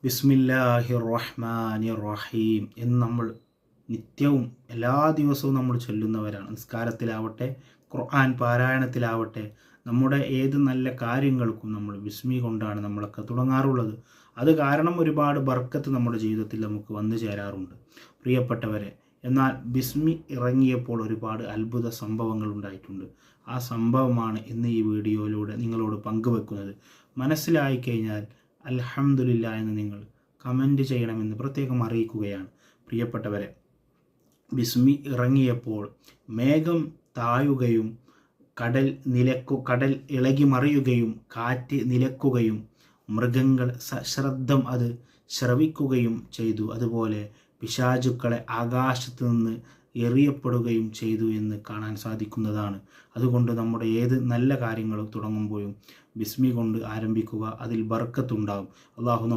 ബിസ്മില്ലാഹിർ റഹ്മാനിർ റഹീം എന്ന് നമ്മൾ നിത്യവും എല്ലാ ദിവസവും നമ്മൾ ചൊല്ലുന്നവരാണ്. നിസ്കാരത്തിലാവട്ടെ, ഖുർആൻ പാരായണത്തിലാവട്ടെ, നമ്മുടെ ഏത് നല്ല കാര്യങ്ങൾക്കും നമ്മൾ ബിസ്മി കൊണ്ടാണ് നമ്മളൊക്കെ തുടങ്ങാറുള്ളത്. അത് കാരണം ഒരുപാട് ബർക്കത്ത് നമ്മുടെ ജീവിതത്തിൽ നമുക്ക് വന്നു ചേരാറുണ്ട് പ്രിയപ്പെട്ടവരെ. എന്നാൽ ബിസ്മി ഇറങ്ങിയപ്പോൾ ഒരുപാട് അത്ഭുത സംഭവങ്ങൾ ഉണ്ടായിട്ടുണ്ട്. ആ സംഭവമാണ് ഇന്ന് ഈ വീഡിയോയിലൂടെ നിങ്ങളോട് പങ്കുവെക്കുന്നത്. മനസ്സിലായി കഴിഞ്ഞാൽ അൽഹംദുലില്ലാ എന്ന് നിങ്ങൾ കമൻറ്റ് ചെയ്യണമെന്ന് പ്രത്യേകം അറിയിക്കുകയാണ് പ്രിയപ്പെട്ടവരെ. ബിസ്മി ഇറങ്ങിയപ്പോൾ മേഘം താഴുകയും കടൽ ഇളകി മറിയുകയും കാറ്റ് നിലക്കുകയും മൃഗങ്ങൾ സശ്രദ്ധം അത് ശ്രവിക്കുകയും ചെയ്തു. അതുപോലെ പിശാചുക്കളെ ആകാശത്ത് നിന്ന് എറിയപ്പെടുകയും ചെയ്തു എന്ന് കാണാൻ സാധിക്കുന്നതാണ്. അതുകൊണ്ട് നമ്മുടെ ഏത് നല്ല കാര്യങ്ങൾ തുടങ്ങുമ്പോഴും ബിസ്മി കൊണ്ട് ആരംഭിക്കുക, അതിൽ ബർക്കത്തുണ്ടാകും. അള്ളാഹു